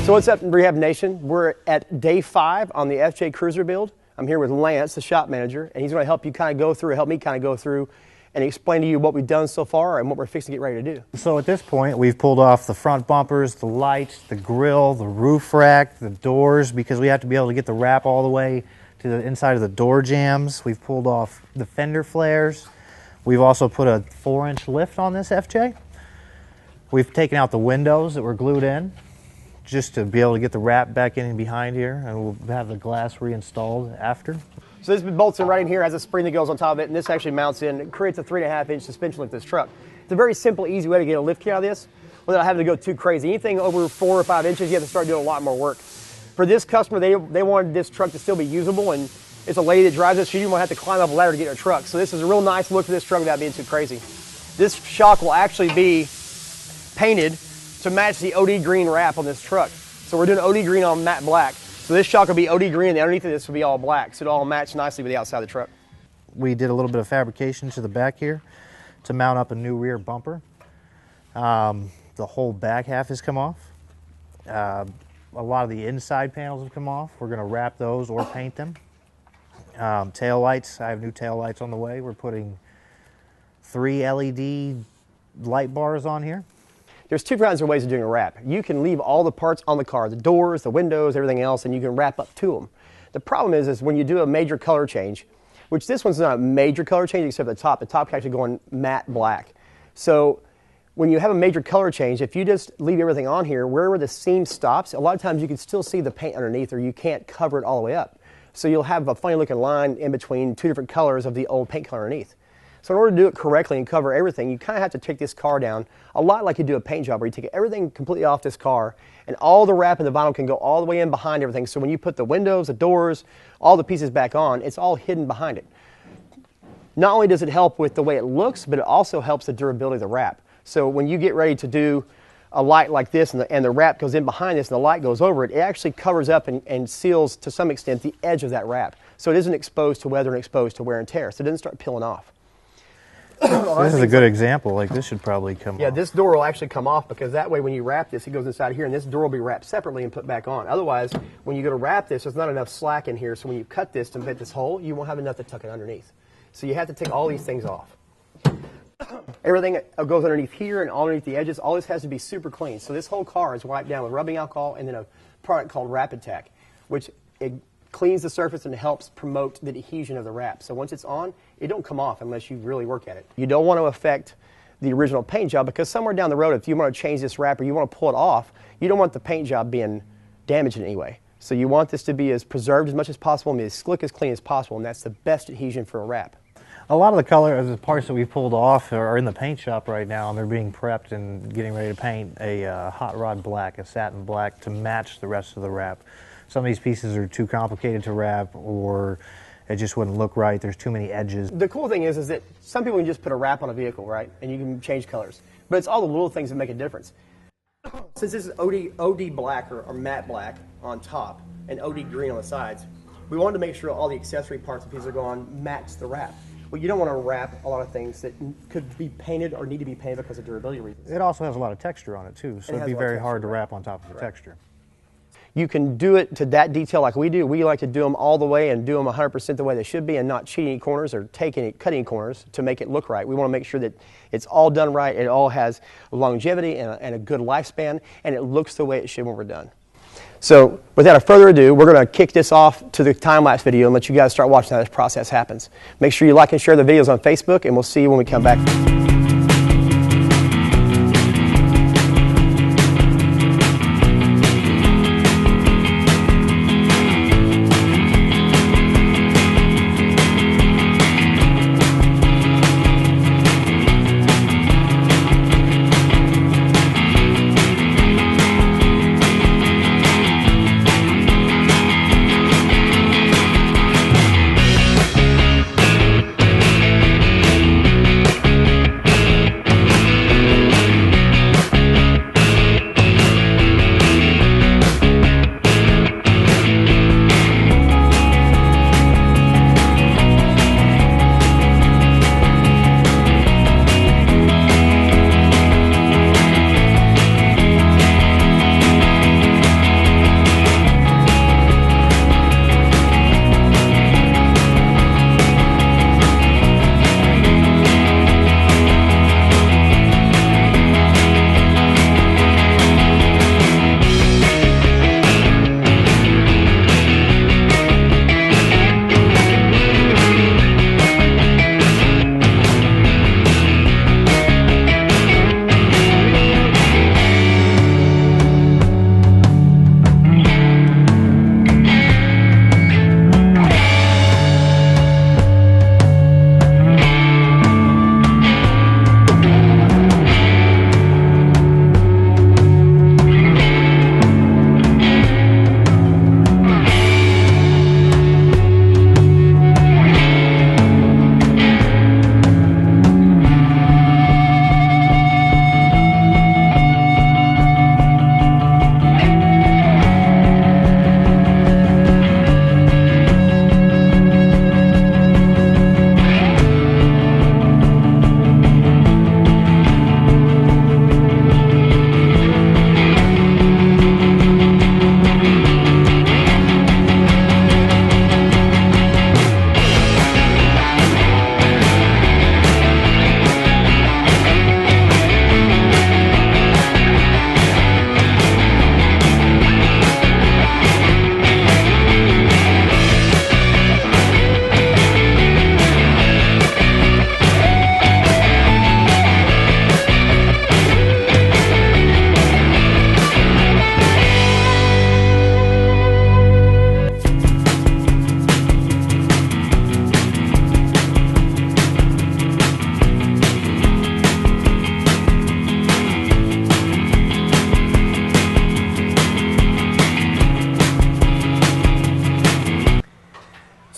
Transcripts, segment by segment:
So what's up in Rehab Nation? We're at day 5 on the FJ Cruiser build. I'm here with Lance, the shop manager, and he's going to help you kind of go through, help me kind of go through and explain to you what we've done so far and what we're fixing to get ready to do. So at this point, we've pulled off the front bumpers, the lights, the grill, the roof rack, the doors, because we have to be able to get the wrap all the way to the inside of the door jambs. We've pulled off the fender flares. We've also put a 4-inch lift on this FJ. We've taken out the windows that were glued in just to be able to get the wrap back in and behind here, and we'll have the glass reinstalled after. So this bolts in right in here, has a spring that goes on top of it, and this actually mounts in. It creates a 3.5-inch suspension lift this truck. It's a very simple, easy way to get a lift kit out of this without having to go too crazy. Anything over 4 or 5 inches, you have to start doing a lot more work. For this customer, they wanted this truck to still be usable, and it's a lady that drives it, so you didn't want to have to climb up a ladder to get in her truck. So this is a real nice look for this truck without being too crazy. This shock will actually be painted to match the OD green wrap on this truck. So we're doing OD green on matte black. So this shock will be OD green, and underneath of this will be all black. So it'll all match nicely with the outside of the truck. We did a little bit of fabrication to the back here to mount up a new rear bumper. The whole back half has come off. A lot of the inside panels have come off. We're going to wrap those or paint them. Tail lights, I have new tail lights on the way. We're putting 3 LED light bars on here. There's 2 kinds of ways of doing a wrap. You can leave all the parts on the car, the doors, the windows, everything else, and you can wrap up to them. The problem is when you do a major color change, which this one's not a major color change except the top can actually go on matte black. So when you have a major color change, if you just leave everything on here, wherever the seam stops, a lot of times you can still see the paint underneath, or you can't cover it all the way up. So you'll have a funny looking line in between 2 different colors of the old paint color underneath. So in order to do it correctly and cover everything, you kind of have to take this car down a lot like you do a paint job, where you take everything completely off this car, and all the wrap and the vinyl can go all the way in behind everything. So when you put the windows, the doors, all the pieces back on, it's all hidden behind it. Not only does it help with the way it looks, but it also helps the durability of the wrap. So when you get ready to do a light like this, and the wrap goes in behind this and the light goes over it, it actually covers up and seals to some extent the edge of that wrap. So it isn't exposed to weather and exposed to wear and tear. So it doesn't start peeling off. This is a good example. Like, this should probably come off. Yeah, this door will actually come off, because that way when you wrap this, it goes inside here, and this door will be wrapped separately and put back on. Otherwise, when you go to wrap this, there's not enough slack in here, so when you cut this to fit this hole, you won't have enough to tuck it underneath. So you have to take all these things off. Everything that goes underneath here and underneath the edges, all this has to be super clean. So this whole car is wiped down with rubbing alcohol and then a product called Rapid Tack, which it cleans the surface and helps promote the adhesion of the wrap. So once it's on, it don't come off unless you really work at it. You don't want to affect the original paint job, because somewhere down the road, if you want to change this wrap or you want to pull it off, you don't want the paint job being damaged in any way. So you want this to be as preserved as much as possible and be as slick, as clean as possible, and that's the best adhesion for a wrap. A lot of the color, the parts that we pulled off are in the paint shop right now, and they're being prepped and getting ready to paint a hot rod black, a satin black, to match the rest of the wrap. Some of these pieces are too complicated to wrap, or it just wouldn't look right. There's too many edges. The cool thing is that some people can just put a wrap on a vehicle, right? And you can change colors. But it's all the little things that make a difference. Since this is OD black or matte black on top and OD green on the sides, we wanted to make sure all the accessory parts and pieces that go on match the wrap. Well, you don't want to wrap a lot of things that could be painted or need to be painted because of durability reasons. It also has a lot of texture on it too, so it'd be very hard to wrap on top of the texture. You can do it to that detail like we do. We like to do them all the way and do them 100% the way they should be, and not cheat any corners or cutting any corners to make it look right. We want to make sure that it's all done right, it all has longevity and a good lifespan, and it looks the way it should when we're done. So without further ado, we're going to kick this off to the time-lapse video and let you guys start watching how this process happens. Make sure you like and share the videos on Facebook, and we'll see you when we come back.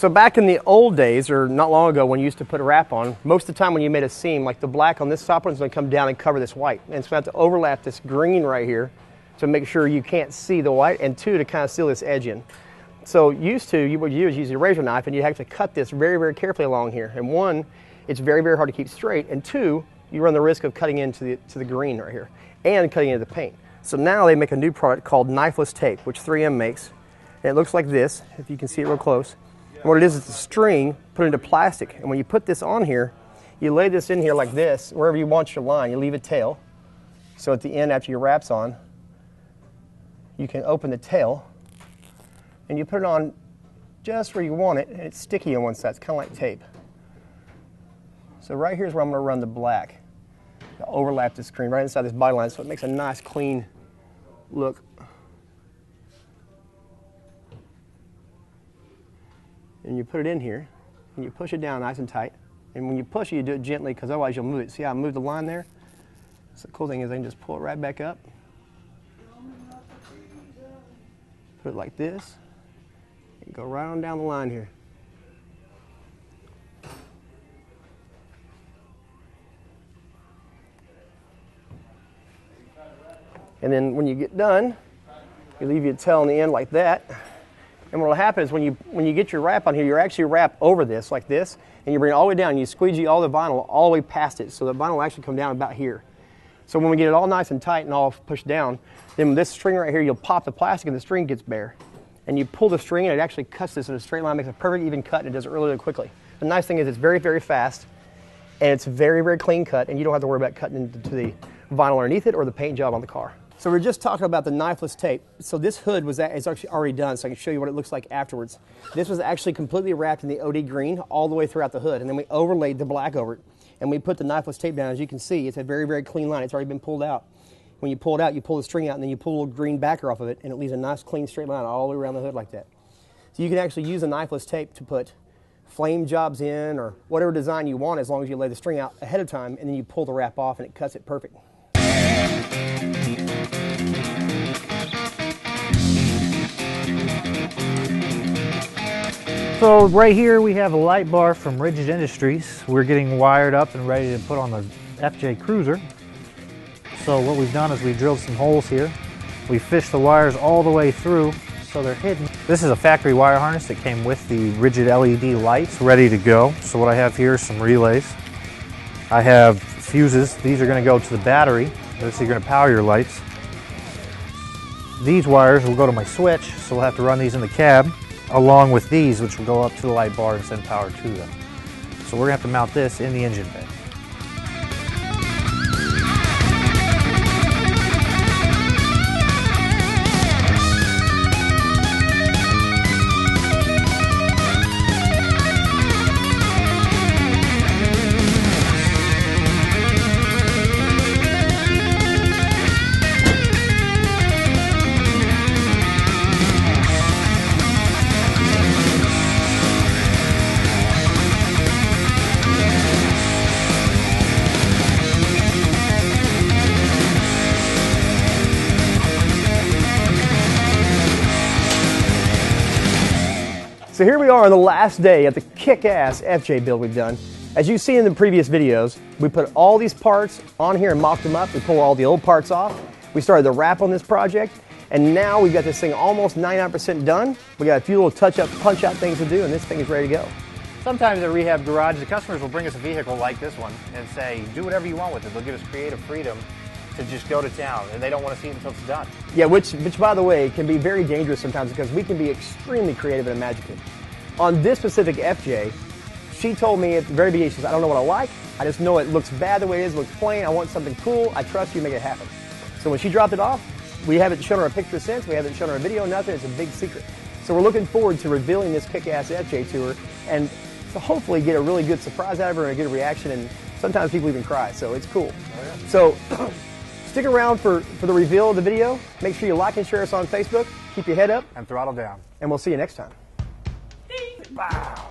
So back in the old days, or not long ago when you used to put a wrap on, most of the time when you made a seam, like the black on this top one is going to come down and cover this white. And it's going to have to overlap this green right here to make sure you can't see the white, and two, to kind of seal this edge in. So used to, you would use a razor knife and you have to cut this very, very carefully along here. And one, it's very, very hard to keep straight. And two, you run the risk of cutting into the green right here and cutting into the paint. So now they make a new product called knifeless tape, which 3M makes. And it looks like this, if you can see it real close. And what it is, it's a string put into plastic. And when you put this on here, you lay this in here like this, wherever you want your line, you leave a tail. So at the end, after your wrap's on, you can open the tail and you put it on just where you want it, and it's sticky on one side. It's kind of like tape. So right here's where I'm going to run the black. I'll overlap the screen right inside this body line so it makes a nice clean look. And you put it in here and you push it down nice and tight. And when you push it, you do it gently because otherwise you'll move it. See how I moved the line there? So the cool thing is I can just pull it right back up. Put it like this. And go right on down the line here. And then when you get done, you leave your tail on the end like that. And what will happen is when you get your wrap on here, you actually wrap over this like this, and you bring it all the way down, and you squeegee all the vinyl all the way past it, so the vinyl will actually come down about here. So when we get it all nice and tight and all pushed down, then with this string right here, you'll pop the plastic and the string gets bare. And you pull the string and it actually cuts this in a straight line, makes a perfect even cut, and it does it really, really quickly. The nice thing is it's very, very fast, and it's very, very clean cut, and you don't have to worry about cutting into the vinyl underneath it or the paint job on the car. So we're just talking about the knifeless tape. So this hood is actually already done, so I can show you what it looks like afterwards. This was actually completely wrapped in the OD green all the way throughout the hood, and then we overlaid the black over it. And we put the knifeless tape down. As you can see, it's a very, very clean line. It's already been pulled out. When you pull it out, you pull the string out, and then you pull a little green backer off of it, and it leaves a nice, clean, straight line all the way around the hood like that. So you can actually use a knifeless tape to put flame jobs in or whatever design you want, as long as you lay the string out ahead of time, and then you pull the wrap off, and it cuts it perfect. So right here we have a light bar from Rigid Industries. We're getting wired up and ready to put on the FJ Cruiser. So what we've done is we drilled some holes here. We fished the wires all the way through so they're hidden. This is a factory wire harness that came with the Rigid LED lights ready to go. So what I have here is some relays. I have fuses. These are going to go to the battery. This is going to power your lights. These wires will go to my switch, so we'll have to run these in the cab, along with these, which will go up to the light bar and send power to them. So we're going to have to mount this in the engine bay. So here we are on the last day at the kick-ass FJ build we've done. As you've seen in the previous videos, we put all these parts on here and mocked them up. We pulled all the old parts off. We started the wrap on this project, and now we've got this thing almost 99% done. We got a few little touch-up, punch-out things to do, and this thing is ready to go. Sometimes at Rehab Garage, the customers will bring us a vehicle like this one and say, do whatever you want with it. They'll give us creative freedom to just go to town, and they don't want to see it until it's done. Yeah, which by the way, can be very dangerous sometimes because we can be extremely creative and imaginative. On this specific FJ, she told me at the very beginning, she says, I don't know what I like, I just know it looks bad the way it is, it looks plain, I want something cool, I trust you, make it happen. So when she dropped it off, we haven't shown her a picture since, we haven't shown her a video, nothing, it's a big secret. So we're looking forward to revealing this kick-ass FJ to her, and to hopefully get a really good surprise out of her and get a reaction, and sometimes people even cry, so it's cool. Oh, yeah. So stick around for the reveal of the video. Make sure you like and share us on Facebook. Keep your head up. And throttle down. And we'll see you next time. Wow.